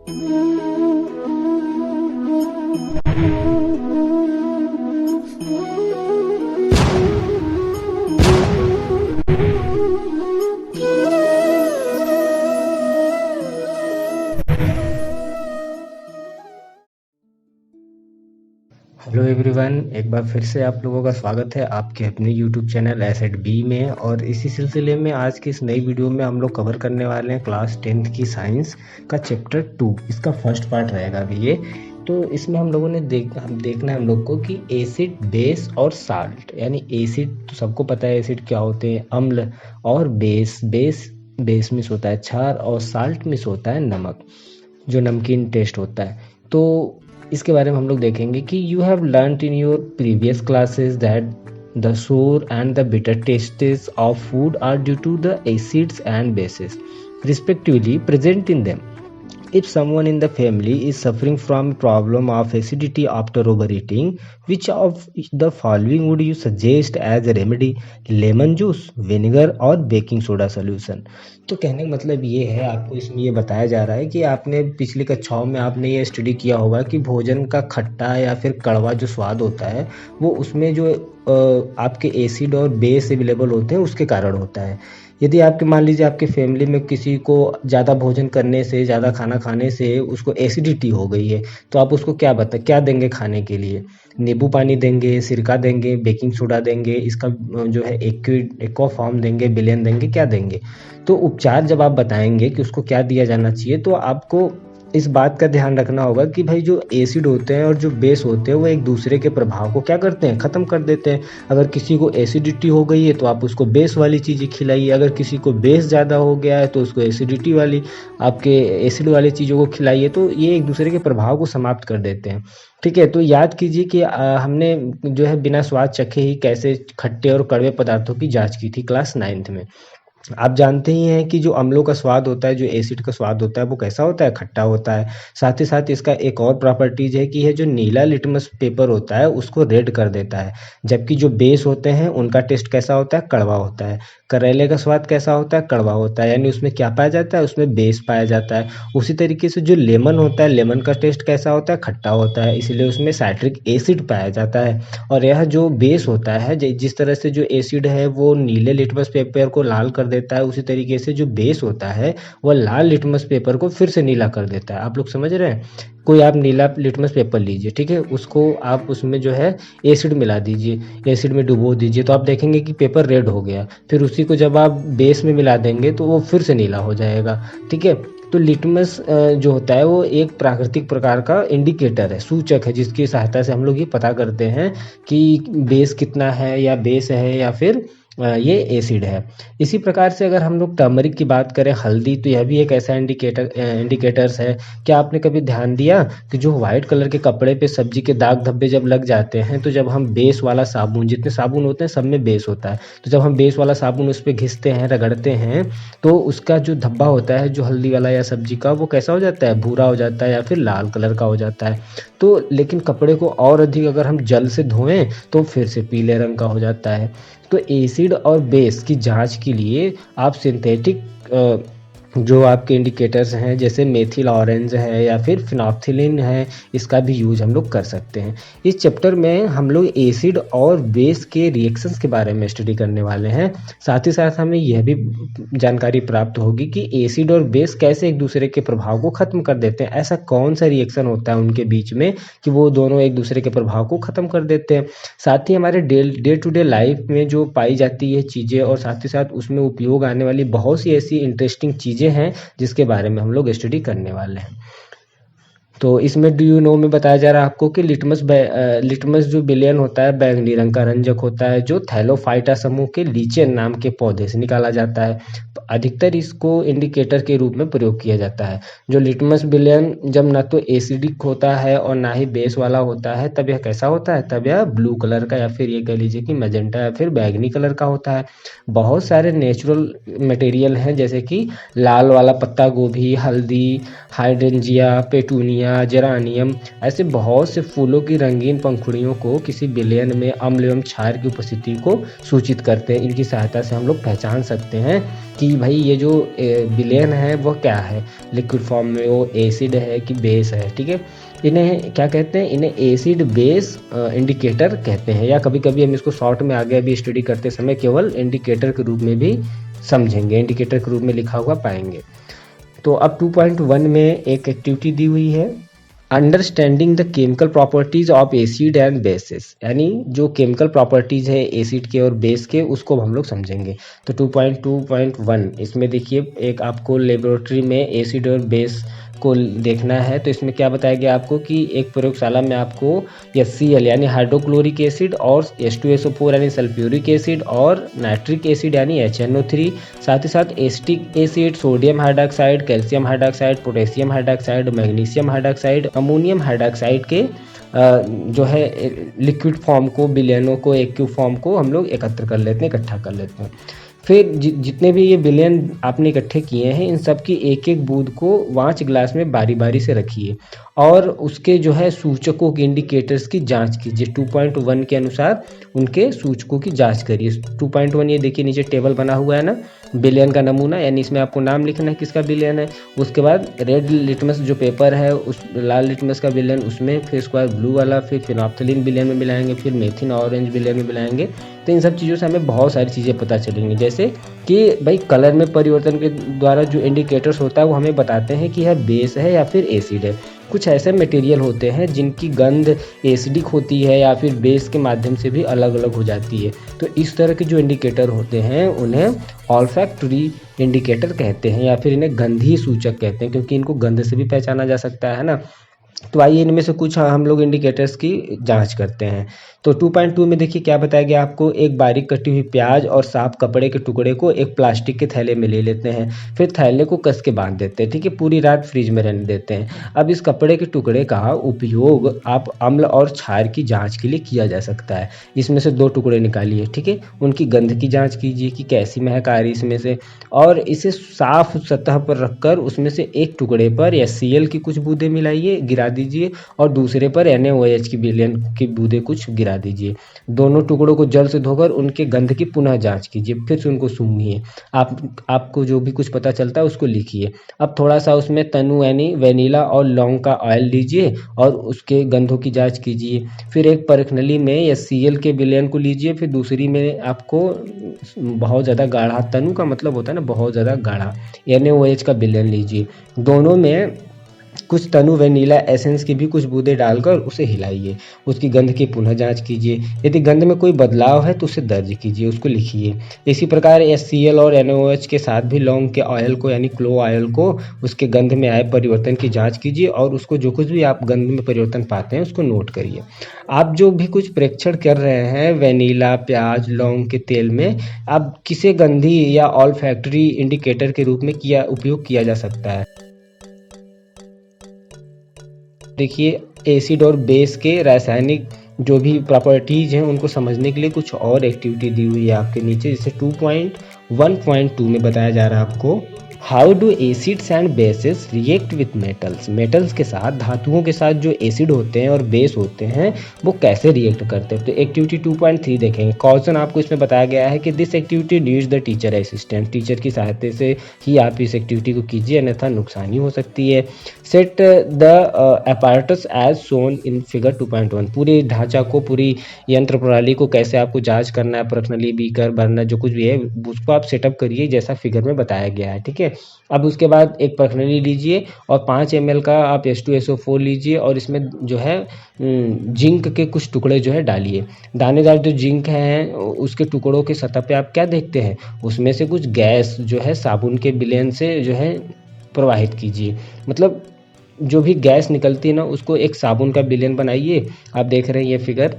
Hello everyone, एक बार फिर से आप लोगों का स्वागत है आपके अपने यूट्यूब चैनल एसेट बी में। और इसी सिलसिले में आज की इस नई वीडियो में हम लोग कवर करने वाले हैं क्लास 10th की साइंस का चैप्टर 2। इसका फर्स्ट पार्ट रहेगा अभी ये। तो इसमें हम लोगों ने देखना है हम लोग को कि एसिड, बेस और साल्ट। यानी एसिड तो सबको पता है एसिड क्या होते हैं, अम्ल। और बेस मिस होता है क्षार, और साल्ट मिस होता है नमक, जो नमकीन टेस्ट होता है। तो इसके बारे में हम लोग देखेंगे कि you have learned in your previous classes that the sour and the bitter tastes of food are due to the acids and bases respectively present in them. If someone in the family is suffering from a problem of acidity after overeating, which of the following would you suggest as a remedy? Lemon juice, vinegar और baking soda solution. तो कहने का मतलब ये है, आपको इसमें ये बताया जा रहा है कि आपने पिछली कक्षाओं में आपने ये स्टडी किया होगा कि भोजन का खट्टा या फिर कड़वा जो स्वाद होता है वो उसमें जो आपके एसिड और बेस अवेलेबल होते हैं उसके कारण होता है। यदि आपके मान लीजिए आपके फैमिली में किसी को ज़्यादा भोजन करने से, ज़्यादा खाना खाने से उसको एसिडिटी हो गई है, तो आप उसको क्या देंगे खाने के लिए? नींबू पानी देंगे, सिरका देंगे, बेकिंग सोडा देंगे, इसका जो है एक्वा फॉर्म देंगे, विलेन देंगे, क्या देंगे? तो उपचार जब आप बताएंगे कि उसको क्या दिया जाना चाहिए, तो आपको इस बात का ध्यान रखना होगा कि भाई जो एसिड होते हैं और जो बेस होते हैं वो एक दूसरे के प्रभाव को क्या करते हैं, ख़त्म कर देते हैं। अगर किसी को एसिडिटी हो गई है तो आप उसको बेस वाली चीज़ें खिलाइए, अगर किसी को बेस ज़्यादा हो गया है तो उसको एसिडिटी वाली, आपके एसिड वाली चीज़ों को खिलाइए। तो ये एक दूसरे के प्रभाव को समाप्त कर देते हैं। ठीक है, तो याद कीजिए कि हमने जो है बिना स्वाद चखे ही कैसे खट्टे और कड़वे पदार्थों की जांच की थी क्लास 9th में। आप जानते ही हैं कि जो अम्लों का स्वाद होता है, जो एसिड का स्वाद होता है वो कैसा होता है, खट्टा होता है। साथ ही साथ इसका एक और प्रॉपर्टीज है कि यह जो नीला लिटमस पेपर होता है उसको रेड कर देता है, जबकि जो बेस होते हैं उनका टेस्ट कैसा होता है, कड़वा होता है। करेले का स्वाद कैसा होता है, कड़वा होता है, यानी उसमें क्या पाया जाता है, उसमें बेस पाया जाता है। उसी तरीके से जो लेमन होता है, लेमन का टेस्ट कैसा होता है, खट्टा होता है, इसलिए उसमें साइट्रिक एसिड पाया जाता है। और यह जो बेस होता है, जिस तरह से जो एसिड है वो नीले लिटमस पेपर को लाल कर देता है, उसी तरीके से जो बेस होता है वह लाल लिटमस पेपर को फिर से नीला कर देता है। आप लोग समझ रहे हैं? कोई आप नीला लिटमस पेपर लीजिए, ठीक है, उसको आप उसमें जो है एसिड मिला दीजिए, एसिड में डुबो दीजिए, तो आप देखेंगे कि पेपर रेड हो गया। फिर उसी को जब आप बेस में मिला देंगे तो वो फिर से नीला हो जाएगा। ठीक है, तो लिटमस जो होता है वो एक प्राकृतिक प्रकार का इंडिकेटर है, सूचक है, जिसकी सहायता से हम लोग ये पता करते हैं कि बेस कितना है, या बेस है या फिर ये एसिड है। इसी प्रकार से अगर हम लोग टर्मरिक की बात करें, हल्दी, तो यह भी एक ऐसा इंडिकेटर्स है। क्या आपने कभी ध्यान दिया कि जो व्हाइट कलर के कपड़े पे सब्जी के दाग धब्बे जब लग जाते हैं, तो जब हम बेस वाला साबुन, जितने साबुन होते हैं सब में बेस होता है, तो जब हम बेस वाला साबुन उस पर घिसते हैं, रगड़ते हैं, तो उसका जो धब्बा होता है जो हल्दी वाला या सब्जी का, वो कैसा हो जाता है, भूरा हो जाता है या फिर लाल कलर का हो जाता है। तो लेकिन कपड़े को और अधिक अगर हम जल से धोएं तो फिर से पीले रंग का हो जाता है। तो एसिड और बेस की जांच के लिए आप सिंथेटिक जो आपके इंडिकेटर्स हैं, जैसे मेथिल ऑरेंज है या फिर फिनोल्फ्थालीन है, इसका भी यूज हम लोग कर सकते हैं। इस चैप्टर में हम लोग एसिड और बेस के रिएक्शंस के बारे में स्टडी करने वाले हैं। साथ ही साथ हमें यह भी जानकारी प्राप्त होगी कि एसिड और बेस कैसे एक दूसरे के प्रभाव को खत्म कर देते हैं। ऐसा कौन सा रिएक्शन होता है उनके बीच में कि वो दोनों एक दूसरे के प्रभाव को खत्म कर देते हैं। साथ ही हमारे डे टू डे लाइफ में जो पाई जाती है चीज़ें, और साथ ही साथ उसमें उपयोग आने वाली बहुत सी ऐसी इंटरेस्टिंग चीज़ें हैं जिसके बारे में हम लोग स्टडी करने वाले हैं। तो इसमें डू यू नो में बताया जा रहा है आपको कि लिटमस जो विलेन होता है, बैंगनी रंग का रंजक होता है, जो थैलोफाइटा समूह के लीचेन नाम के पौधे से निकाला जाता है। अधिकतर इसको इंडिकेटर के रूप में प्रयोग किया जाता है। जो लिटमस विलेन जब ना तो एसिडिक होता है और ना ही बेस वाला होता है, तब यह कैसा होता है, तब यह ब्लू कलर का या फिर ये कह लीजिए कि मैजेंटा या फिर बैंगनी कलर का होता है। बहुत सारे नेचुरल मटेरियल हैं, जैसे कि लाल वाला पत्ता गोभी, हल्दी, हाइड्रेंजिया, पेटूनिया, लिलियाँ, जेरानियम, ऐसे बहुत से फूलों की रंगीन पंखुड़ियों को किसी विलयन में अम्ल एवं क्षार की उपस्थिति को सूचित करते हैं। इनकी सहायता से हम लोग पहचान सकते हैं कि भाई ये जो विलयन है वो क्या है, लिक्विड फॉर्म में वो एसिड है कि बेस है। ठीक है, इन्हें क्या कहते हैं, इन्हें एसिड बेस इंडिकेटर कहते हैं, या कभी कभी हम इसको शॉर्ट में आगे अभी स्टडी करते समय केवल इंडिकेटर के रूप में भी समझेंगे, इंडिकेटर के रूप में लिखा हुआ पाएंगे। तो अब 2.1 में एक एक्टिविटी दी हुई है, understanding the chemical properties of acid and bases, यानी जो केमिकल प्रॉपर्टीज है एसिड के और बेस के उसको हम लोग समझेंगे। तो 2.2.1 इसमें देखिए, एक आपको लेबोरेटरी में एसिड और बेस को देखना है। तो इसमें क्या बताया गया आपको कि एक प्रयोगशाला में आपको HCl यानी हाइड्रोक्लोरिक एसिड और H2SO4 यानी सल्फ्यूरिक एसिड और नाइट्रिक एसिड यानी HNO3, साथ ही साथ acetic acid, sodium hydroxide, calcium hydroxide, potassium hydroxide, magnesium hydroxide, ammonium hydroxide के जो है लिक्विड फॉर्म को, विलयनों को, एक्टिव फॉर्म को हम लोग एकत्र कर लेते हैं, इकट्ठा कर लेते हैं। फिर जितने भी ये विलयन आपने इकट्ठे किए हैं इन सब की एक एक बूंद को वांच ग्लास में बारी बारी से रखिए और उसके जो है सूचकों के इंडिकेटर्स की जांच कीजिए। 2.1 के अनुसार उनके सूचकों की जांच करिए। 2.1 ये देखिए नीचे टेबल बना हुआ है ना, बिलियन का नमूना, यानी इसमें आपको नाम लिखना है किसका बिलियन है। उसके बाद रेड लिटमस जो पेपर है उस लाल लिटमस का बिलियन उसमें, फिर उसके बाद ब्लू वाला, फिर फिनोप्थलीन बिलियन में मिलाएंगे, फिर मेथिन ऑरेंज बिलियन में मिलाएंगे। तो इन सब चीज़ों से हमें बहुत सारी चीज़ें पता चलेंगी, जैसे कि भाई कलर में परिवर्तन के द्वारा जो इंडिकेटर्स होता है वो हमें बताते हैं कि यह बेस है या फिर एसिड है। कुछ ऐसे मटेरियल होते हैं जिनकी गंध एसिडिक होती है या फिर बेस के माध्यम से भी अलग अलग हो जाती है। तो इस तरह के जो इंडिकेटर होते हैं उन्हें ऑल्फैक्टरी इंडिकेटर कहते हैं या फिर इन्हें गंधीय सूचक कहते हैं, क्योंकि इनको गंध से भी पहचाना जा सकता है ना। तो आइए इनमें से कुछ हम लोग इंडिकेटर्स की जांच करते हैं। तो 2.2 में देखिए क्या बताया गया आपको, एक बारीक कटी हुई प्याज और साफ कपड़े के टुकड़े को एक प्लास्टिक के थैले में ले लेते हैं, फिर थैले को कस के बांध देते हैं। ठीक है, पूरी रात फ्रिज में रहने देते हैं। अब इस कपड़े के टुकड़े का उपयोग आप अम्ल और क्षार की जांच के लिए किया जा सकता है। इसमें से 2 टुकड़े निकालिए, ठीक है, उनकी गंध की जांच कीजिए कि कैसी महक आ रही इसमें से, और इसे साफ सतह पर रखकर उसमें से एक टुकड़े पर HCl की कुछ बूंदें मिलाइए, गिरा दीजिए, और दूसरे पर NaOH की विलयन की बूंदें कुछ गिरा दीजिए। दोनों टुकड़ों को जल से धोकर उनके गंध की पुनः जांच कीजिए, फिर से उनको सूंघिए। आपको जो भी कुछ पता चलता है उसको लिखिए। अब थोड़ा सा उसमें तनु यानी वेनिला और लौंग का ऑयल लीजिए और उसके गंधों की जांच कीजिए। फिर एक परखनली में HCl के विलयन को लीजिए, फिर दूसरी में आपको बहुत ज़्यादा गाढ़ा, तनु का मतलब होता है ना बहुत ज़्यादा गाढ़ा, NaOH का विलयन लीजिए। दोनों में कुछ तनु वेनिला एसेंस की भी कुछ बूंदें डालकर उसे हिलाइए, उसकी गंध की पुनः जांच कीजिए। यदि गंध में कोई बदलाव है तो उसे दर्ज कीजिए, उसको लिखिए। इसी प्रकार HCl और NaOH के साथ भी लौंग के ऑयल को यानी क्लो ऑयल को, उसके गंध में आए परिवर्तन की जांच कीजिए और उसको जो कुछ भी आप गंध में परिवर्तन पाते हैं उसको नोट करिए। आप जो भी कुछ प्रेक्षण कर रहे हैं वेनिला, प्याज, लौंग के तेल में, आप किसे गंधी या ऑल्फैक्टरी इंडिकेटर के रूप में उपयोग किया जा सकता है। देखिए एसिड और बेस के रासायनिक जो भी प्रॉपर्टीज़ हैं उनको समझने के लिए कुछ और एक्टिविटी दी हुई है आपके नीचे, जैसे 2.1.2 में बताया जा रहा है आपको, how do acids and basis react with metals. Metals के साथ, धातुओं के साथ जो एसिड होते हैं और बेस होते हैं वो कैसे रिएक्ट करते हैं। तो एक्टिविटी 2.3 देखेंगे। क्वेश्चन आपको इसमें बताया गया है कि this activity needs the teacher assistant, teacher की सहायता से ही आप इस एक्टिविटी को कीजिए अन्यथा नुकसानी हो सकती है। Set the apparatus as shown in figure 2.1, पूरे ढांचा को, पूरी यंत्र प्रणाली को कैसे आपको जांच करना है, परखनली, बीकर, बर्नर जो कुछ भी है उसको आप सेटअप करिए जैसा फिगर में बताया गया है। ठीक है, अब उसके बाद एक परखनली लीजिए और 5 ml का आप H2SO4 लीजिए और इसमें जो है जिंक के कुछ टुकड़े जो है डालिए। दानेदार जो जिंक हैं उसके टुकड़ों के सतह पे आप क्या देखते हैं, उसमें से कुछ गैस जो है साबुन के विलयन से जो है प्रवाहित कीजिए। मतलब जो भी गैस निकलती है ना उसको एक साबुन का विलयन बनाइए। आप देख रहे हैं ये फिगर,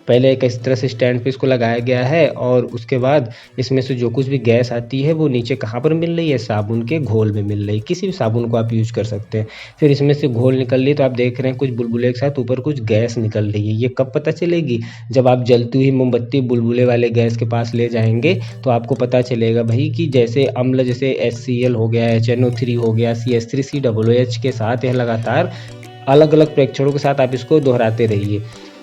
पहले एक इस तरह से स्टैंड पे इसको लगाया गया है और उसके बाद इसमें से जो कुछ भी गैस आती है वो नीचे कहाँ पर मिल रही है, साबुन के घोल में मिल रही है। किसी भी साबुन को आप यूज कर सकते हैं। फिर इसमें से घोल निकल रही है तो आप देख रहे हैं कुछ बुलबुले के साथ ऊपर कुछ गैस निकल रही है। ये कब पता चलेगी, जब आप जलती हुई मोमबत्ती बुलबुले वाले गैस के पास ले जाएंगे तो आपको पता चलेगा भाई कि जैसे अम्ल, जैसे HCl हो गया, HNO3 हो गया, CH3COOH के साथ यह लगातार अलग अलग प्रेक्षणों के साथ आप इसको दोहराते रहिए।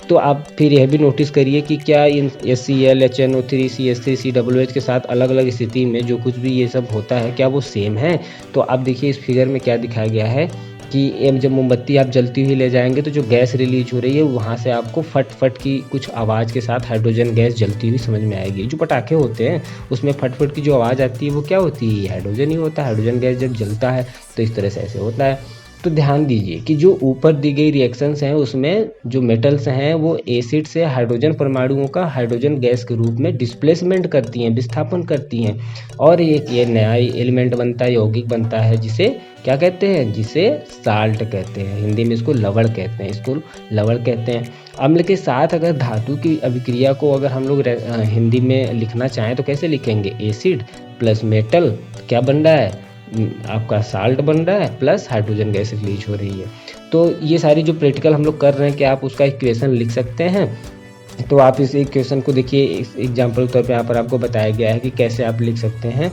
तो आप फिर यह भी नोटिस करिए कि क्या इन HCl, HNO3, CH3, COOH के साथ अलग अलग स्थिति में जो कुछ भी ये सब होता है क्या वो सेम है। तो आप देखिए इस फिगर में क्या दिखाया गया है कि जब मोमबत्ती आप जलती हुई ले जाएंगे तो जो गैस रिलीज हो रही है वहाँ से आपको फट फट की कुछ आवाज़ के साथ हाइड्रोजन गैस जलती हुई समझ में आएगी। जो पटाखे होते हैं उसमें फट फट की जो आवाज़ आती है वो क्या होती है, हाइड्रोजन ही होता है। हाइड्रोजन गैस जब जलता है तो इस तरह से ऐसे होता है। तो ध्यान दीजिए कि जो ऊपर दी गई रिएक्शंस हैं उसमें जो मेटल्स हैं वो एसिड से हाइड्रोजन परमाणुओं का हाइड्रोजन गैस के रूप में डिस्प्लेसमेंट करती हैं, विस्थापन करती हैं, और एक ये नया एलिमेंट बनता है, यौगिक बनता है, जिसे क्या कहते हैं, जिसे साल्ट कहते हैं। हिंदी में इसको लवण कहते हैं, इसको लवण कहते हैं। अम्ल के साथ अगर धातु की अभिक्रिया को अगर हम लोग हिंदी में लिखना चाहें तो कैसे लिखेंगे, एसिड प्लस मेटल क्या बन रहा है, आपका साल्ट बन रहा है, प्लस हाइड्रोजन गैस रिलीज हो रही है। तो ये सारी जो प्रैक्टिकल हम लोग कर रहे हैं कि आप उसका इक्वेशन लिख सकते हैं। तो आप इस इक्वेशन को देखिए, इस एग्जाम्पल के तौर पे यहाँ पर आपको बताया गया है कि कैसे आप लिख सकते हैं।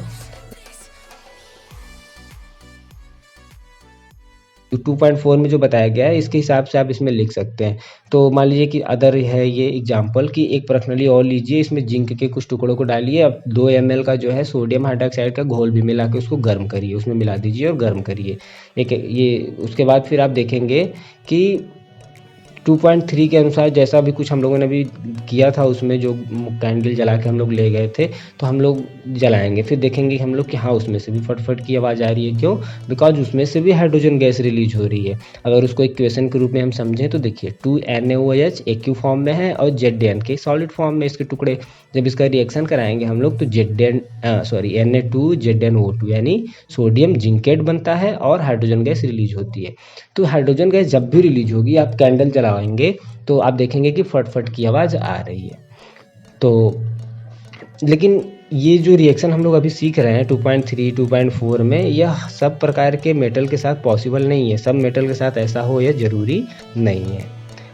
2.4 में जो बताया गया है इसके हिसाब से आप इसमें लिख सकते हैं। तो मान लीजिए कि अदर है ये एग्जांपल कि एक प्रश्नावली और लीजिए, इसमें जिंक के कुछ टुकड़ों को डालिए, अब 2 ml का जो है सोडियम हाइड्रोक्साइड का घोल भी मिला के उसको गर्म करिए, उसमें मिला दीजिए और गर्म करिए। एक ये उसके बाद फिर आप देखेंगे कि 2.3 के अनुसार जैसा भी कुछ हम लोगों ने अभी किया था उसमें जो कैंडल जला के हम लोग ले गए थे तो हम लोग जलाएंगे, फिर देखेंगे हम लोग कि हाँ उसमें से भी फटफट की आवाज़ आ रही है। क्यों, बिकॉज उसमें से भी हाइड्रोजन गैस रिलीज हो रही है। अगर उसको इक्वेशन के रूप में हम समझें तो देखिए 2NaOH एक्यू फॉर्म में है और Zn के सॉलिड फॉर्म में इसके टुकड़े। जब इसका रिएक्शन कराएंगे हम लोग तो Na2ZnO2 यानी सोडियम जिंकेट बनता है और हाइड्रोजन गैस रिलीज होती है। तो हाइड्रोजन गैस जब भी रिलीज होगी आप कैंडल जलाएंगे तो आप देखेंगे कि फटफट की आवाज़ आ रही है। तो लेकिन ये जो रिएक्शन हम लोग अभी सीख रहे हैं 2.3, 2.4 में, यह सब प्रकार के मेटल के साथ पॉसिबल नहीं है। सब मेटल के साथ ऐसा हो यह ज़रूरी नहीं है।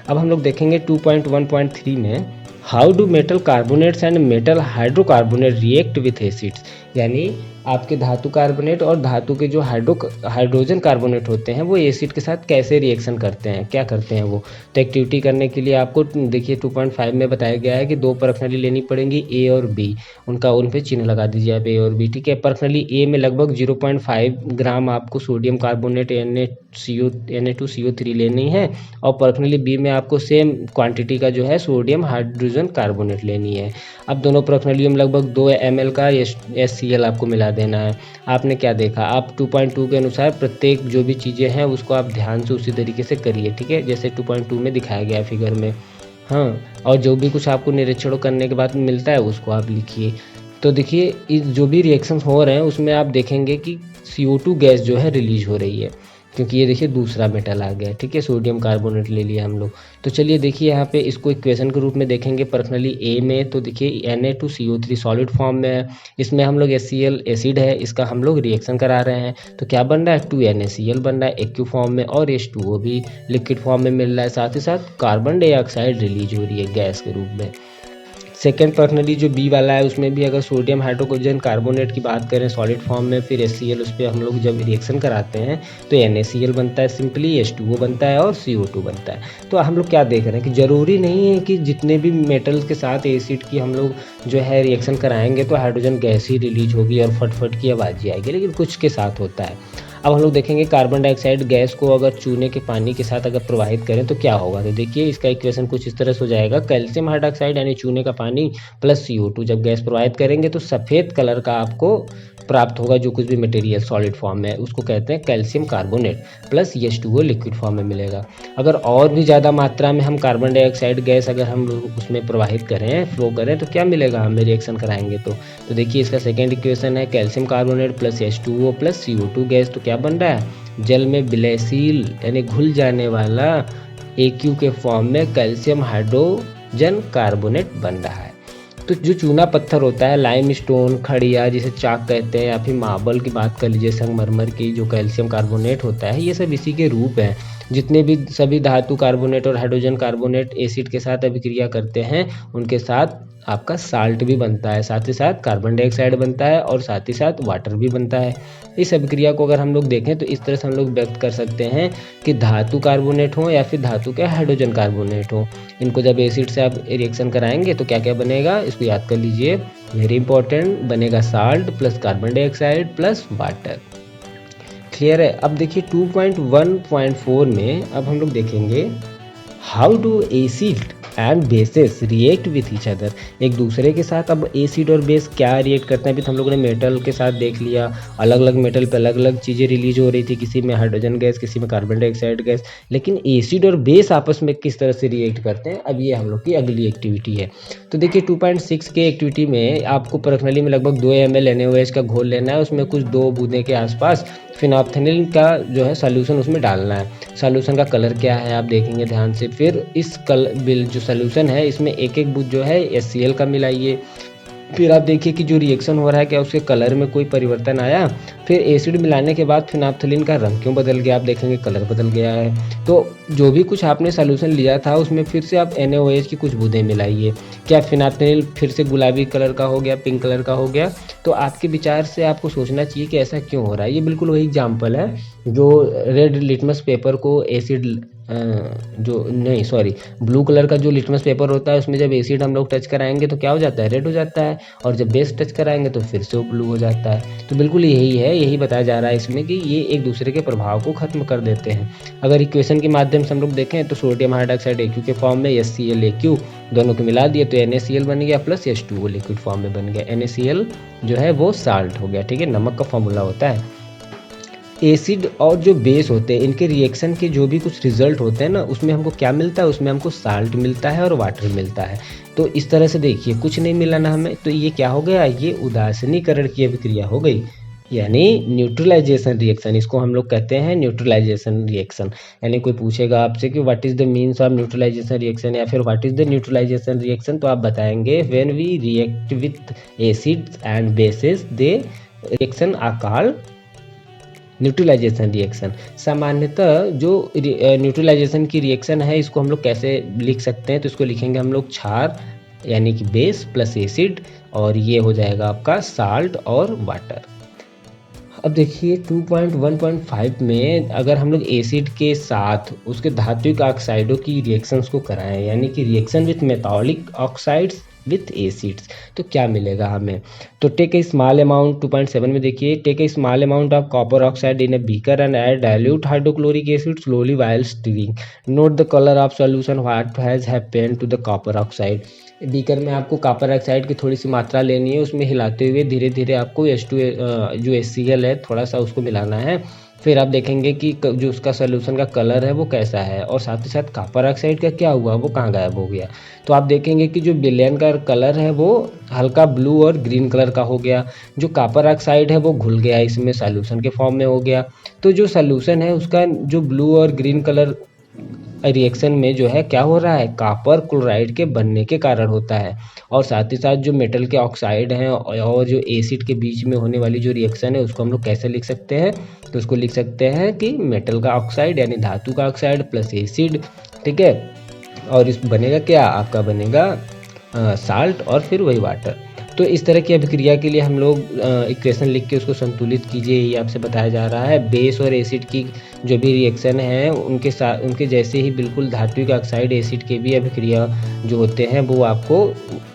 अब हम लोग देखेंगे 2.1.3 में how do metal carbonates and metal hydrocarbonate react with acids, यानी आपके धातु कार्बोनेट और धातु के जो हाइड्रोजन कार्बोनेट होते हैं वो एसिड के साथ कैसे रिएक्शन करते हैं, क्या करते हैं वो। तो एक्टिविटी करने के लिए आपको देखिए 2.5 में बताया गया है कि 2 प्रश्नावली लेनी पड़ेंगी, ए और बी, उन पे चिन्ह लगा दीजिए आप, ए और बी, ठीक है। प्रश्नावली ए में लगभग 0.5 ग्राम आपको सोडियम कार्बोनेट Na2CO3 लेनी है, और प्रश्नावली बी में आपको सेम क्वांटिटी का जो है सोडियम हाइड्रोजन कार्बोनेट लेनी है। अब दोनों प्रश्नावलियों में लगभग 2 ml का HCl आपको मिला देना है। आपने क्या देखा, आप 2.2 के अनुसार प्रत्येक जो भी चीज़ें हैं उसको आप ध्यान से उसी तरीके से करिए, ठीक है, जैसे 2.2 में दिखाया गया फिगर में। हाँ, और जो भी कुछ आपको निरीक्षण करने के बाद मिलता है उसको आप लिखिए। तो देखिए इस जो भी रिएक्शंस हो रहे हैं उसमें आप देखेंगे कि CO2 गैस जो है रिलीज हो रही है, क्योंकि ये देखिए दूसरा मेटल आ गया, ठीक है, सोडियम कार्बोनेट ले लिया हम लोग। तो चलिए देखिए यहाँ पे इसको इक्वेशन के रूप में देखेंगे। प्रश्नावली ए में तो देखिए Na2CO3 सॉलिड फॉर्म में है, इसमें हम लोग HCl एसिड है, इसका हम लोग रिएक्शन करा रहे हैं। तो क्या बन रहा है, 2NaCl बन रहा है एक्यू फॉर्म में, और H2O भी लिक्विड फॉर्म में मिल रहा है। साथ ही साथ कार्बन डाइऑक्साइड रिलीज हो रही है गैस के रूप में। सेकेंड पर्सनली जो बी वाला है उसमें भी अगर सोडियम हाइड्रोजन कार्बोनेट की बात करें सॉलिड फॉर्म में, फिर HCl उस पर हम लोग जब रिएक्शन कराते हैं तो NaCl बनता है सिंपली, H2O बनता है और CO2 बनता है। तो हम लोग क्या देख रहे हैं कि ज़रूरी नहीं है कि जितने भी मेटल्स के साथ एसिड की हम लोग जो है रिएक्शन कराएंगे तो हाइड्रोजन गैस ही रिलीज होगी और फटफट की आवाज़ ही आएगी, लेकिन कुछ के साथ होता है। अब हम लोग देखेंगे कार्बन डाइऑक्साइड गैस को अगर चूने के पानी के साथ अगर प्रवाहित करें तो क्या होगा। तो देखिए इसका इक्वेशन कुछ इस तरह से हो जाएगा, कैल्शियम हाइड्रोक्साइड यानी चूने का पानी प्लस CO2 जब गैस प्रवाहित करेंगे तो सफ़ेद कलर का आपको प्राप्त होगा। जो कुछ भी मटेरियल सॉलिड फॉर्म में उसको कहते हैं calcium carbonate, plus H2O liquid form में मिलेगा। अगर और भी ज़्यादा मात्रा में हम कार्बन डाइऑक्साइड गैस अगर हम उसमें प्रवाहित करें, फ्लो करें, तो क्या मिलेगा हमें रिएक्शन कराएंगे तो देखिए इसका सेकेंड इक्वेशन है calcium carbonate plus H2O plus CO2 gas. तो क्या बन रहा है, जल में विलयशील यानी घुल जाने वाला AQ के फॉर्म में कैल्शियम हाइड्रोजन कार्बोनेट बन रहा है। तो जो चूना पत्थर होता है, लाइम स्टोन, खड़िया जिसे चाक कहते हैं, या फिर मार्बल की बात कर लीजिए, संगमरमर की जो कैल्शियम कार्बोनेट होता है, ये सब इसी के रूप हैं। जितने भी सभी धातु कार्बोनेट और हाइड्रोजन कार्बोनेट एसिड के साथ अभिक्रिया करते हैं उनके साथ आपका साल्ट भी बनता है, साथ ही साथ कार्बन डाइऑक्साइड बनता है और साथ ही साथ वाटर भी बनता है। इस अभिक्रिया को अगर हम लोग देखें तो इस तरह से हम लोग व्यक्त कर सकते हैं कि धातु कार्बोनेट हो या फिर धातु के हाइड्रोजन कार्बोनेट हो, इनको जब एसिड से आप रिएक्शन कराएंगे तो क्या क्या बनेगा, इसको याद कर लीजिए, वेरी इंपॉर्टेंट, बनेगा salt plus carbon dioxide plus water. Clear है। अब देखिए 2.1.4 में अब हम लोग देखेंगे how do acid and bases react with each other, एक दूसरे के साथ। अब एसिड और बेस क्या रिएक्ट करते हैं, अभी तो हम लोगों ने मेटल के साथ देख लिया, अलग अलग मेटल पे अलग अलग चीज़ें रिलीज हो रही थी, किसी में हाइड्रोजन गैस, किसी में कार्बन डाइऑक्साइड गैस, लेकिन एसिड और बेस आपस में किस तरह से रिएक्ट करते हैं, अब ये हम लोग की अगली एक्टिविटी है। तो देखिए 2.6 के एक्टिविटी में आपको पर्सनली में लगभग 2 ml NaOH का घोल लेना है, उसमें कुछ 2 बूंदे के आसपास फिनोल्फथालीन का जो है सॉल्यूशन उसमें डालना है। सॉल्यूशन का कलर क्या है आप देखेंगे ध्यान से। फिर इस जो सॉल्यूशन है इसमें एक एक बूंद जो है HCl का मिलाइए। फिर आप देखिए कि जो रिएक्शन हो रहा है क्या उसके कलर में कोई परिवर्तन आया। फिर एसिड मिलाने के बाद फिनोल्फथालीन का रंग क्यों बदल गया, आप देखेंगे कलर बदल गया है। तो जो भी कुछ आपने सॉल्यूशन लिया था उसमें फिर से आप NaOH की कुछ बूंदें मिलाइए। क्या फिनोल्फथालीन फिर से गुलाबी कलर का हो गया, पिंक कलर का हो गया। तो आपके विचार से आपको सोचना चाहिए कि ऐसा क्यों हो रहा है। ये बिल्कुल वही एग्जाम्पल है जो रेड लिटमस पेपर को एसिड ब्लू कलर का जो लिटमस पेपर होता है उसमें जब एसिड हम लोग टच कराएंगे तो क्या हो जाता है, रेड हो जाता है, और जब बेस टच कराएंगे तो फिर से वो ब्लू हो जाता है। तो बिल्कुल यही है, यही बताया जा रहा है इसमें कि ये एक दूसरे के प्रभाव को खत्म कर देते हैं। अगर इक्वेशन के माध्यम से हम लोग देखें तो सोडियम हाइड्रोक्साइड AQ के फॉर्म में HCl दोनों को मिला दिए तो NaCl बन गया प्लस H2O लिक्विड फॉर्म में बन गया। NaCl जो है वो साल्ट हो गया, ठीक है, नमक का फॉर्मूला होता है। एसिड और जो बेस होते हैं इनके रिएक्शन के जो भी कुछ रिजल्ट होते हैं ना उसमें हमको क्या मिलता है, उसमें हमको साल्ट मिलता है और वाटर मिलता है। तो इस तरह से देखिए कुछ नहीं मिला ना हमें, तो ये क्या हो गया, ये उदासीनीकरण की अभिक्रिया हो गई, यानी न्यूट्रलाइजेशन रिएक्शन, इसको हम लोग कहते हैं न्यूट्रलाइजेशन रिएक्शन। यानी कोई पूछेगा आपसे कि what is the means of neutralisation reaction या फिर what is the neutralisation reaction, तो आप बताएंगे when we react with acids and bases they reaction are called neutralisation reaction. सामान्यतः जो न्यूट्रलाइजेशन की रिएक्शन है इसको हम लोग कैसे लिख सकते हैं, तो इसको लिखेंगे हम लोग क्षार यानी कि बेस प्लस एसिड, और ये हो जाएगा आपका साल्ट और वाटर। अब देखिए 2.1.5 में अगर हम लोग एसिड के साथ उसके धात्विक ऑक्साइडों की रिएक्शंस को कराएं, यानी कि reaction with metallic oxides with acids, तो क्या मिलेगा हमें। तो टेक ए स्मॉल अमाउंट 2.7 में देखिए, take a small amount of copper oxide in a beaker and add dilute hydrochloric acid slowly while stirring, note the colour of solution what has happened to the copper oxide. Beaker में आपको copper oxide की थोड़ी सी मात्रा लेनी है, उसमें हिलाते हुए धीरे धीरे आपको जो HCl है थोड़ा सा उसको मिलाना है। फिर आप देखेंगे कि जो उसका सॉल्यूशन का कलर है वो कैसा है, और साथ ही साथ कॉपर ऑक्साइड का क्या हुआ, वो कहाँ गायब हो गया। तो आप देखेंगे कि जो विलयन का कलर है वो हल्का ब्लू और ग्रीन कलर का हो गया, जो कॉपर ऑक्साइड है वो घुल गया, इसमें सॉल्यूशन के फॉर्म में हो गया। तो जो सॉल्यूशन है उसका जो ब्लू और ग्रीन कलर रिएक्शन में जो है क्या हो रहा है, कॉपर क्लोराइड के बनने के कारण होता है। और साथ ही साथ जो मेटल के ऑक्साइड हैं और जो एसिड के बीच में होने वाली जो रिएक्शन है उसको हम लोग कैसे लिख सकते हैं, तो उसको लिख सकते हैं कि मेटल का ऑक्साइड यानी धातु का ऑक्साइड प्लस एसिड, ठीक है, और इस बनेगा क्या, आपका बनेगा साल्ट और फिर वही वाटर। तो इस तरह की अभिक्रिया के लिए हम लोग इक्वेशन लिख के उसको संतुलित कीजिए, ये आपसे बताया जा रहा है। बेस और एसिड की जो भी रिएक्शन है उनके साथ उनके जैसे ही बिल्कुल धात्विक ऑक्साइड एसिड के भी अभिक्रिया जो होते हैं वो आपको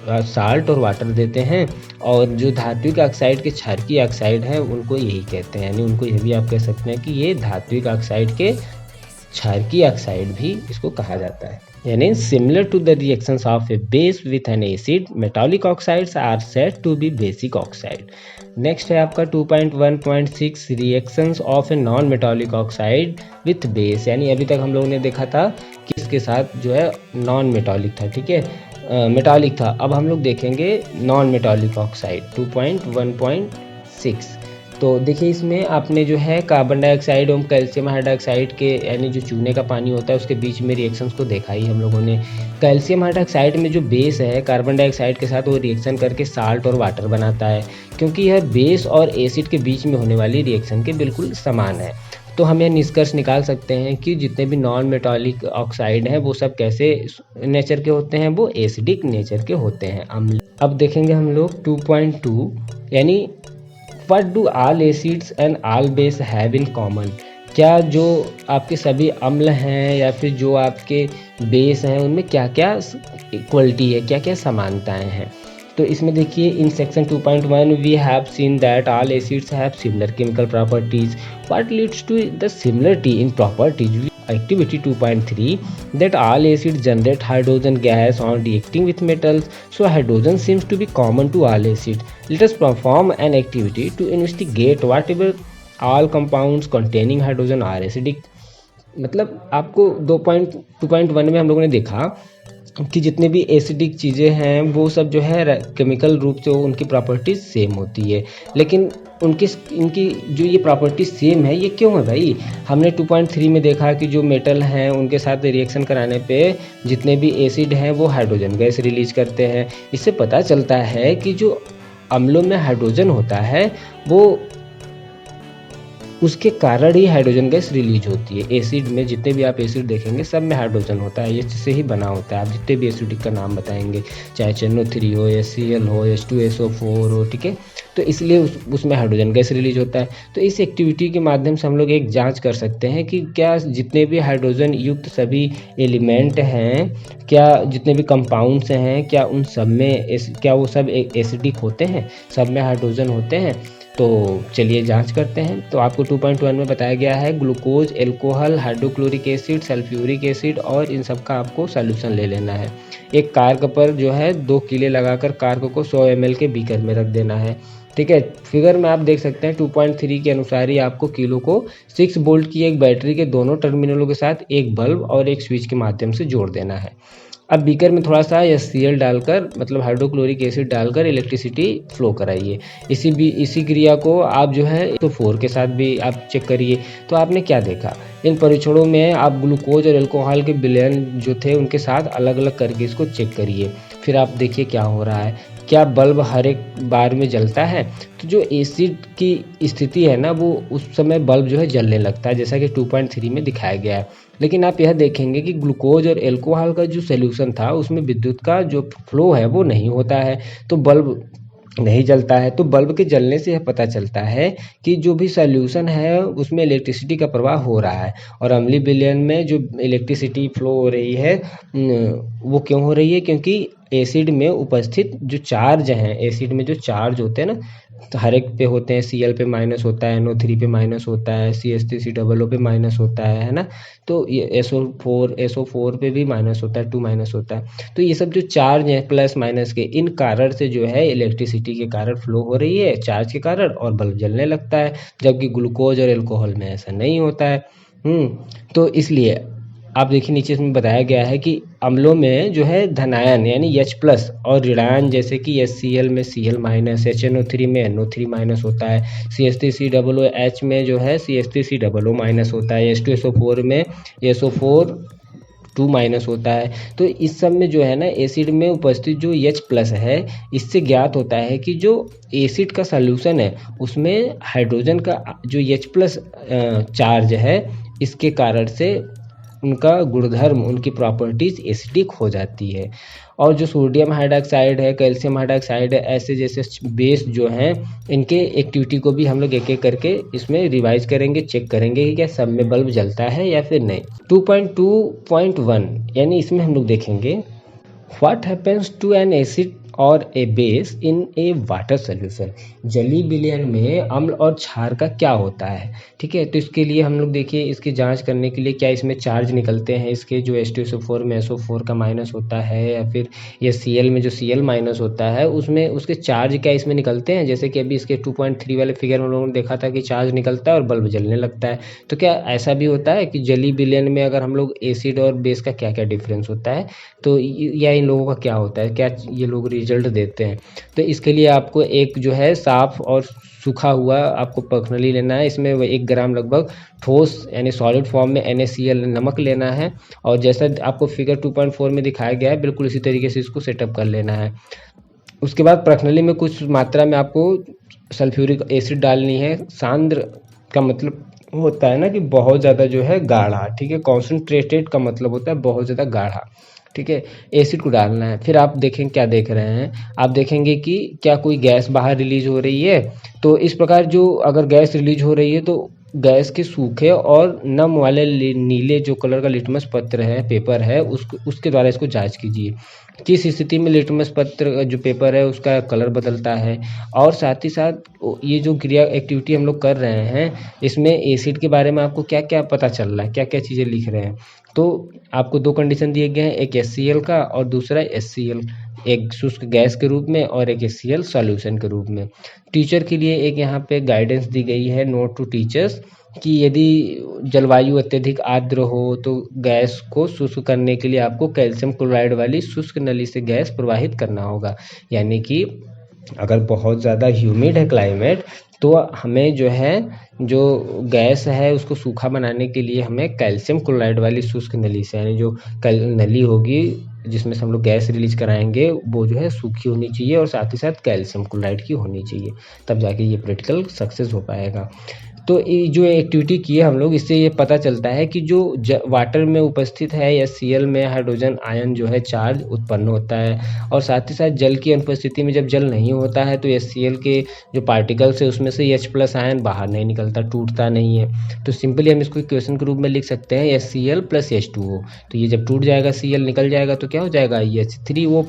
साल्ट और वाटर देते हैं, और जो धात्विक ऑक्साइड के क्षारकीय ऑक्साइड हैं उनको यही कहते हैं, यानी उनको यह भी आप कह सकते हैं कि ये धात्विक ऑक्साइड के क्षारकीय ऑक्साइड भी इसको कहा जाता है। यानी similar to the reactions of a base with an acid, metallic oxides are said to be basic oxide. Next है आपका 2.1.6 reactions of a non metallic oxide with base, यानी अभी तक हम लोगों ने देखा था कि इसके साथ जो है नॉन मेटालिक था, ठीक है, मेटालिक था। अब हम लोग देखेंगे नॉन मेटालिक ऑक्साइड 2.1.6। तो देखिए इसमें आपने जो है कार्बन डाइऑक्साइड और कैल्शियम हाइड्रोक्साइड के यानी जो चूने का पानी होता है उसके बीच में रिएक्शंस को देखा ही हम लोगों ने। कैल्शियम हाइड्रोक्साइड में जो बेस है कार्बन डाइऑक्साइड के साथ वो रिएक्शन करके साल्ट और वाटर बनाता है, क्योंकि यह बेस और एसिड के बीच में होने वाली रिएक्शन के बिल्कुल समान है। तो हम यह निष्कर्ष निकाल सकते हैं कि जितने भी नॉन मेटालिक ऑक्साइड हैं वो सब कैसे नेचर के होते हैं, वो एसिडिक नेचर के होते हैं, अम्ल। अब देखेंगे हम लोग 2.2 यानी what do all acids and all base have in common. क्या जो आपके सभी अम्ल हैं या फिर जो आपके बेस हैं उनमें क्या क्या इक्वलिटी है, क्या क्या समानताएं हैं। तो इसमें देखिए in section 2.1 we have seen that all acids have similar chemical properties. What leads to the similarity in properties. Activity 2.3 that all acids generate hydrogen gas on reacting with metals, so hydrogen seems to be common to all acids. Let us perform an activity to investigate whatever all compounds containing hydrogen are acidic. मतलब आपको 2.1 में हम लोगों ने देखा कि जितने भी एसिडिक चीज़ें हैं वो सब जो है केमिकल रूप से उनकी प्रॉपर्टीज सेम होती है, लेकिन इनकी जो ये प्रॉपर्टी सेम है ये क्यों है भाई। हमने 2.3 में देखा कि जो मेटल हैं उनके साथ रिएक्शन कराने पे जितने भी एसिड हैं वो हाइड्रोजन गैस रिलीज करते हैं। इससे पता चलता है कि जो अम्लों में हाइड्रोजन होता है वो उसके कारण ही हाइड्रोजन गैस रिलीज होती है। एसिड में जितने भी आप एसिड देखेंगे सब में हाइड्रोजन होता है, ये से ही बना होता है। आप जितने भी एसिडिक का नाम बताएंगे, चाहे NO3 हो, HCl हो, H2SO4 हो, ठीक है, तो इसलिए उसमें हाइड्रोजन गैस रिलीज होता है। तो इस एक्टिविटी के माध्यम से हम लोग एक जांच कर सकते हैं कि क्या जितने भी हाइड्रोजन युक्त सभी एलिमेंट हैं, क्या जितने भी कंपाउंड्स हैं, क्या उन सब में क्या वो सब एसिडिक होते हैं, सब में हाइड्रोजन होते हैं। तो चलिए जांच करते हैं। तो आपको 2.1 में बताया गया है glucose, alcohol, hydrochloric acid, sulphuric acid और इन सब का आपको सॉल्यूशन ले लेना है। एक कार्क पर जो है 2 कीले लगाकर कार्क को 100 ml के बीकर में रख देना है, ठीक है। फिगर में आप देख सकते हैं 2.3 के अनुसार ही आपको किलो को 6 वोल्ट की एक बैटरी के दोनों टर्मिनलों के साथ एक बल्ब और एक स्विच के माध्यम से जोड़ देना है। अब बीकर में थोड़ा सा HCl डालकर मतलब हाइड्रोक्लोरिक एसिड डालकर इलेक्ट्रिसिटी फ्लो कराइए। इसी क्रिया को आप जो है तो 4 के साथ भी आप चेक करिए। तो आपने क्या देखा, इन परीक्षणों में आप ग्लूकोज और एल्कोहल के विलयन जो थे उनके साथ अलग अलग करके इसको चेक करिए। फिर आप देखिए क्या हो रहा है, क्या बल्ब हर एक बार में जलता है। तो जो एसिड की स्थिति है ना वो उस समय बल्ब जो है जलने लगता है, जैसा कि 2.3 में दिखाया गया है। लेकिन आप यह देखेंगे कि ग्लूकोज और एल्कोहल का जो सॉल्यूशन था उसमें विद्युत का जो फ्लो है वो नहीं होता है, तो बल्ब नहीं जलता है। तो बल्ब के जलने से यह पता चलता है कि जो भी सॉल्यूशन है उसमें इलेक्ट्रिसिटी का प्रवाह हो रहा है, और अम्लीय विलयन में जो इलेक्ट्रिसिटी फ्लो हो रही है वो क्यों हो रही है, क्योंकि एसिड में उपस्थित जो चार्ज हैं, एसिड में जो चार्ज होते हैं ना, तो हर एक पे होते हैं। Cl पे माइनस होता है, NO3 पे माइनस होता है, CH3COO पे माइनस होता है ना, तो ये SO4 पे भी माइनस होता है, 2 माइनस होता है। तो ये सब जो चार्ज हैं प्लस माइनस के, इन कारण से जो है इलेक्ट्रिसिटी के कारण फ्लो हो रही है, चार्ज के कारण, और बल्ब जलने लगता है, जबकि ग्लूकोज और एल्कोहल में ऐसा नहीं होता है। तो इसलिए आप देखिए नीचे इसमें बताया गया है कि अम्लों में जो है धनायन यानी H+ और ऋणायन जैसे कि HCl में Cl-, HNO3 में NO3- होता है, CH3COOH में जो है CH3COO- होता है, H2SO4 में SO4 2- होता है। तो इस सब में जो है ना एसिड में उपस्थित जो H+ है, इससे ज्ञात होता है कि जो एसिड का सॉल्यूशन है उसमें हाइड्रोजन का जो H+ चार्ज है, इसके कारण से उनका गुणधर्म, उनकी प्रॉपर्टीज एसिडिक हो जाती है। और जो सोडियम हाइड्रोक्साइड है, कैल्शियम हाइड्रोक्साइड है, ऐसे जैसे बेस जो हैं, इनके एक्टिविटी को भी हम लोग एक एक करके इसमें रिवाइज करेंगे, चेक करेंगे कि क्या सब में बल्ब जलता है या फिर नहीं। 2.2.1 यानी इसमें हम लोग देखेंगे what happens to an acid और a base in a water solution. जलीय विलयन में अम्ल और क्षार का क्या होता है, ठीक है। तो इसके लिए हम लोग देखिए इसकी जांच करने के लिए क्या इसमें चार्ज निकलते हैं, इसके जो H2SO4 में SO4 का माइनस होता है, या फिर ये Cl में जो Cl- होता है उसमें उसके चार्ज क्या इसमें निकलते हैं। जैसे कि अभी इसके 2.3 वाले फिगर में लोगों ने देखा था कि चार्ज निकलता है और बल्ब जलने लगता है। तो क्या ऐसा भी होता है कि जलीय विलयन में अगर हम लोग एसिड और बेस का क्या क्या डिफरेंस होता है, तो या इन लोगों का क्या होता है, क्या ये लोग रिजल्ट देते हैं। तो इसके लिए आपको एक जो है साफ और सूखा हुआ आपको पर्सनली लेना है। इसमें 1 ग्राम लगभग ठोस यानी सॉलिड फॉर्म में NaCl नमक लेना है, और जैसा आपको फिगर 2.4 में दिखाया गया है बिल्कुल इसी तरीके से इसको सेटअप कर लेना है। उसके बाद पर्सनली में कुछ मात्रा में आपको सल्फ्यूरिक एसिड डालनी है। सांद्र का मतलब होता है ना कि बहुत ज़्यादा जो है गाढ़ा, ठीक है। कॉन्सेंट्रेटेड का मतलब होता है बहुत ज़्यादा गाढ़ा, ठीक है। एसिड को डालना है, फिर आप देखें क्या देख रहे हैं, आप देखेंगे कि क्या कोई गैस बाहर रिलीज हो रही है। तो इस प्रकार जो अगर गैस रिलीज हो रही है तो गैस के सूखे और नम वाले नीले जो कलर का लिटमस पत्र है, पेपर है, उसके द्वारा इसको जांच कीजिए किस स्थिति में लिटमस पत्र जो पेपर है उसका कलर बदलता है। और साथ ही साथ ये जो क्रिया एक्टिविटी हम लोग कर रहे हैं इसमें एसिड के बारे में आपको क्या क्या पता चल रहा है, क्या क्या चीज़ें लिख रहे हैं। तो आपको दो कंडीशन दिए गए हैं, एक HCl का और दूसरा HCl, एक शुष्क गैस के रूप में और एक HCl सॉल्यूशन के रूप में। टीचर के लिए एक यहाँ पे गाइडेंस दी गई है, नोट टू टीचर्स, कि यदि जलवायु अत्यधिक आर्द्र हो तो गैस को शुष्क करने के लिए आपको कैल्शियम क्लोराइड वाली शुष्क नली से गैस प्रवाहित करना होगा। यानी कि अगर बहुत ज़्यादा ह्यूमिड है क्लाइमेट तो हमें जो है जो गैस है उसको सूखा बनाने के लिए हमें कैल्शियम क्लोराइड वाली शुष्क नली से, यानी जो नली होगी जिसमें से हम लोग गैस रिलीज कराएंगे वो जो है सूखी होनी चाहिए और साथ ही साथ कैल्शियम क्लोराइड की होनी चाहिए, तब जाके ये प्रैक्टिकल सक्सेस हो पाएगा। तो ये जो एक्टिविटी की है हम लोग, इससे ये पता चलता है कि जो वाटर में उपस्थित है HCl में हाइड्रोजन आयन जो है चार्ज उत्पन्न होता है, और साथ ही साथ जल की अनुपस्थिति में जब जल नहीं होता है तो HCl के जो पार्टिकल्स है उसमें से H+ आयन बाहर नहीं निकलता, टूटता नहीं है। तो सिंपली हम इसको इक्वेशन के रूप में लिख सकते हैं HCl + H2O। तो ये जब टूट जाएगा, Cl निकल जाएगा तो क्या हो जाएगा H3O+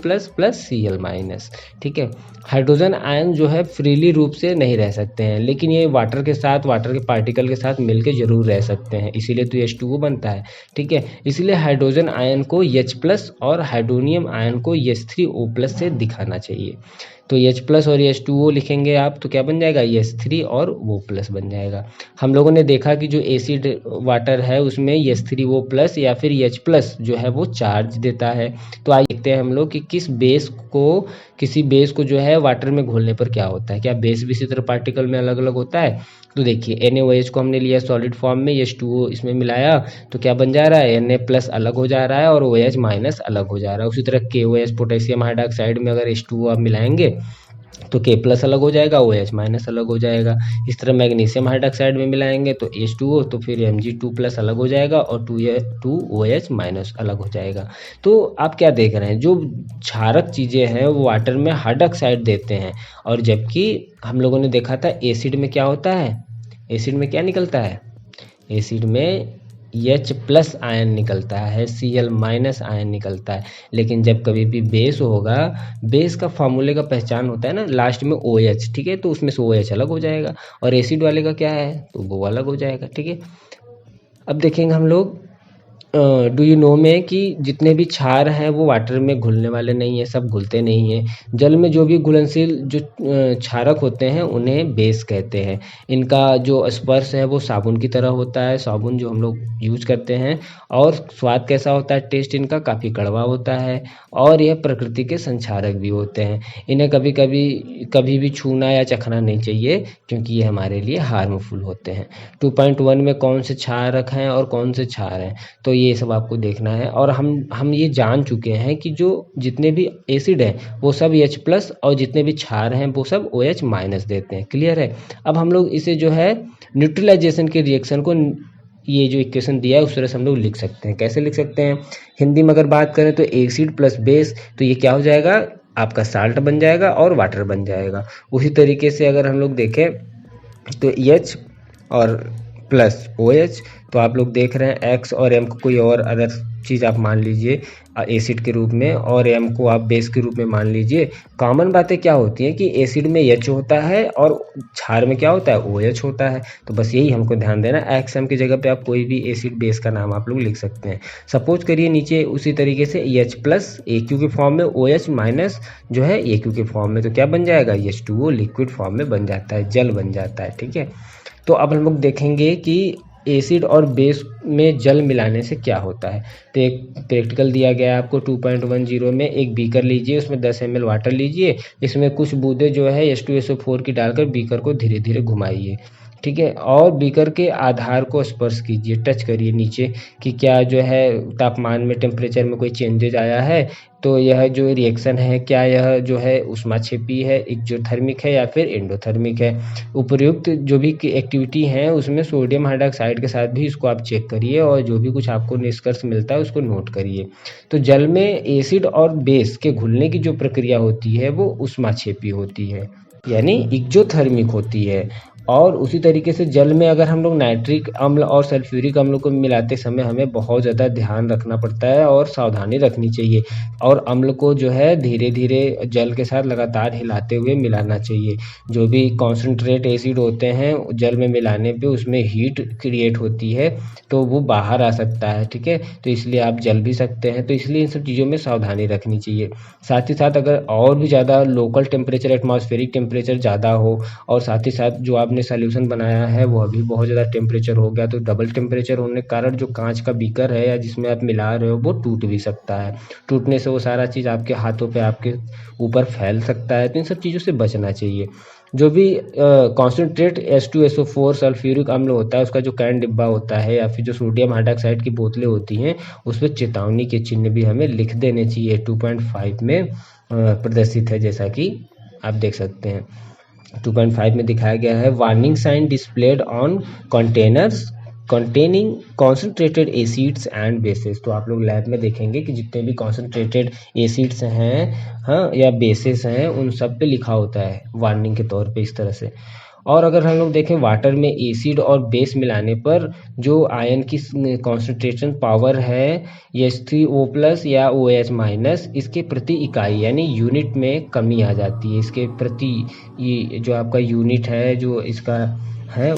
Cl-, ठीक है। हाइड्रोजन आयन जो है फ्रीली रूप से नहीं रह सकते हैं, लेकिन ये वाटर के साथ, वाटर के पार्टिकल के साथ मिलकर जरूर रह सकते हैं, इसीलिए तो H2O बनता है, ठीक है। इसलिए हाइड्रोजन आयन को H+ और हाइड्रोनियम आयन को H3O+ से दिखाना चाहिए। तो H+ और H2O लिखेंगे आप तो क्या बन जाएगा, H3 और O+ बन जाएगा। हम लोगों ने देखा कि जो एसिड वाटर है उसमें H3O+ या फिर H+ जो है वो चार्ज देता है। तो आइए देखते हैं हम लोग कि किसी बेस को जो है वाटर में घोलने पर क्या होता है, क्या बेस भी इसी तरह पार्टिकल में अलग अलग होता है। तो देखिए NaOH को हमने लिया सॉलिड फॉर्म में, H2O इसमें मिलाया तो क्या बन जा रहा है, Na+ अलग हो जा रहा है और OH- अलग हो जा रहा है। उसी तरह KOH पोटेशियम हाइड्रोक्साइड में अगर H2O आप मिलाएंगे तो K+ अलग हो जाएगा, OH- अलग हो जाएगा। इस तरह मैग्नीशियम हाइड्रोक्साइड में मिलाएंगे तो H2O तो फिर Mg2+ अलग हो जाएगा और 2OH- अलग हो जाएगा। तो आप क्या देख रहे हैं, जो क्षारक चीज़ें हैं वो वाटर में हाइड्रोक्साइड देते हैं, और जबकि हम लोगों ने देखा था एसिड में क्या होता है, एसिड में क्या निकलता है, एसिड में H+ आयन निकलता है, Cl- आयन निकलता है। लेकिन जब कभी भी बेस होगा, बेस का फार्मूले का पहचान होता है ना लास्ट में OH, ठीक है, तो उसमें से OH अलग हो जाएगा, और एसिड वाले का क्या है तो वो अलग हो जाएगा, ठीक है। अब देखेंगे हम लोग डू यू नो में कि जितने भी क्षार हैं वो वाटर में घुलने वाले नहीं है, सब घुलते नहीं हैं। जल में जो भी घुलनशील जो क्षारक होते हैं उन्हें बेस कहते हैं। इनका जो स्पर्श है वो साबुन की तरह होता है, साबुन जो हम लोग यूज करते हैं। और स्वाद कैसा होता है, टेस्ट इनका काफ़ी कड़वा होता है, और यह प्रकृति के संक्षारक भी होते हैं। इन्हें कभी भी छूना या चखना नहीं चाहिए क्योंकि ये हमारे लिए हार्मफुल होते हैं। 2.1 में कौन से क्षारक हैं और कौन से क्षार हैं, तो ये सब आपको देखना है। और हम ये जान चुके हैं कि जो जितने भी एसिड हैं वो सब H+ और जितने भी क्षार हैं वो सब OH- देते हैं, क्लियर है। अब हम लोग इसे जो है न्यूट्रलाइजेशन के रिएक्शन को, ये जो इक्वेशन दिया है उस तरह से हम लोग लिख सकते हैं। कैसे लिख सकते हैं, हिंदी में अगर बात करें तो एसिड प्लस बेस, तो ये क्या हो जाएगा, आपका साल्ट बन जाएगा और वाटर बन जाएगा। उसी तरीके से अगर हम लोग देखें तो H और प्लस OH, तो आप लोग देख रहे हैं X और M को कोई और अदर चीज़ आप मान लीजिए एसिड के रूप में, और M को आप बेस के रूप में मान लीजिए। कॉमन बातें क्या होती हैं कि एसिड में H होता है और क्षार में क्या होता है, OH होता है। तो बस यही हमको ध्यान देना, X M की जगह पे आप कोई भी एसिड बेस का नाम आप लोग लिख सकते हैं। सपोज करिए नीचे उसी तरीके से H+ AQ के फॉर्म में, OH- जो है AQ के फॉर्म में, तो क्या बन जाएगा, H2O लिक्विड फॉर्म में बन जाता है, जल बन जाता है, ठीक है। तो अब हम लोग देखेंगे कि एसिड और बेस में जल मिलाने से क्या होता है। तो एक प्रैक्टिकल दिया गया है आपको 2.10 में, एक बीकर लीजिए, उसमें 10 ml वाटर लीजिए, इसमें कुछ बूंदे जो है H2SO4 की डालकर बीकर को धीरे धीरे घुमाइए, ठीक है। और बीकर के आधार को स्पर्श कीजिए, टच करिए नीचे कि क्या जो है तापमान में, टेम्परेचर में कोई चेंजेज आया है। तो यह जो रिएक्शन है, क्या यह जो है ऊष्माक्षेपी है, एक्सोथर्मिक है या फिर एंडोथर्मिक है। उपर्युक्त जो भी एक्टिविटी है उसमें सोडियम हाइड्रोक्साइड के साथ भी इसको आप चेक करिए और जो भी कुछ आपको निष्कर्ष मिलता है उसको नोट करिए। तो जल में एसिड और बेस के घुलने की जो प्रक्रिया होती है वो ऊष्माक्षेपी होती है, यानी एक्सोथर्मिक होती है। और उसी तरीके से जल में अगर हम लोग नाइट्रिक अम्ल और सल्फ्यूरिक अम्ल को मिलाते समय हमें बहुत ज़्यादा ध्यान रखना पड़ता है और सावधानी रखनी चाहिए। और अम्ल को जो है धीरे धीरे जल के साथ लगातार हिलाते हुए मिलाना चाहिए। जो भी कॉन्सेंट्रेट एसिड होते हैं जल में मिलाने पे उसमें हीट क्रिएट होती है तो वो बाहर आ सकता है, ठीक है। तो इसलिए आप जल भी सकते हैं, तो इसलिए इन सब चीज़ों में सावधानी रखनी चाहिए। साथ ही साथ अगर और भी ज़्यादा लोकल टेम्परेचर, एटमॉस्फेरिक टेम्परेचर ज़्यादा हो और साथ ही साथ जो आपने सॉल्यूशन बनाया है वो अभी बहुत ज़्यादा टेम्परेचर हो गया, तो डबल टेम्परेचर होने के कारण जो कांच का बीकर है या जिसमें आप मिला रहे हो वो टूट भी सकता है। टूटने से वो सारा चीज़ आपके हाथों पे, आपके ऊपर फैल सकता है। तो इन सब चीज़ों से बचना चाहिए। जो भी कॉन्सेंट्रेट H2SO4 सल्फ्यूरिक अम्ल होता है उसका जो कैन डिब्बा होता है या फिर जो सोडियम हाइड्रोक्साइड की बोतलें होती हैं उस पर चेतावनी के चिन्ह भी हमें लिख देने चाहिए। 2.5 में प्रदर्शित है, जैसा कि आप देख सकते हैं। 2.5 में दिखाया गया है, warning sign displayed on containers containing concentrated acids and bases. तो आप लोग लैब में देखेंगे कि जितने भी कॉन्सेंट्रेटेड एसिड्स हैं, हाँ, या बेसेस हैं, उन सब पे लिखा होता है वार्निंग के तौर पे इस तरह से। और अगर हम लोग देखें वाटर में एसिड और बेस मिलाने पर जो आयन की कॉन्सेंट्रेशन पावर है H3O+ या OH- इसके प्रति इकाई यानी यूनिट में कमी आ जाती है। इसके प्रति ये जो आपका यूनिट है, जो इसका है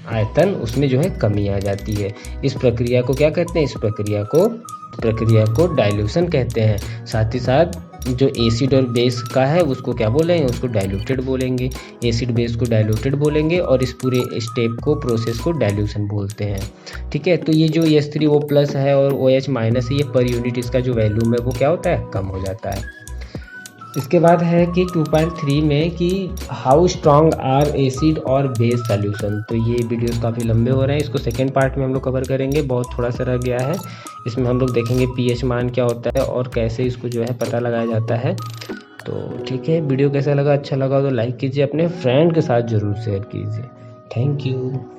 आयतन, उसमें जो है कमी आ जाती है। इस प्रक्रिया को क्या कहते हैं? इस प्रक्रिया को डाइल्यूशन कहते हैं। साथ ही साथ जो एसिड और बेस का है उसको क्या बोलेंगे? उसको डाइल्यूटेड बोलेंगे। एसिड बेस को डाइल्यूटेड बोलेंगे और इस पूरे स्टेप को, प्रोसेस को डाइल्यूशन बोलते हैं, ठीक है। तो ये जो H3O+ है और OH- है, ये पर यूनिट इसका जो वैल्यूम है वो क्या होता है? कम हो जाता है। इसके बाद है कि 2.3 में कि हाउ स्ट्रॉन्ग आर एसिड और बेस सॉल्यूशन। तो ये वीडियोस काफ़ी लंबे हो रहे हैं, इसको सेकेंड पार्ट में हम लोग कवर करेंगे। बहुत थोड़ा सा रह गया है, इसमें हम लोग देखेंगे pH मान क्या होता है और कैसे इसको जो है पता लगाया जाता है। तो ठीक है, वीडियो कैसा लगा? अच्छा लगा तो लाइक कीजिए, अपने फ्रेंड के साथ ज़रूर शेयर कीजिए। Thank you.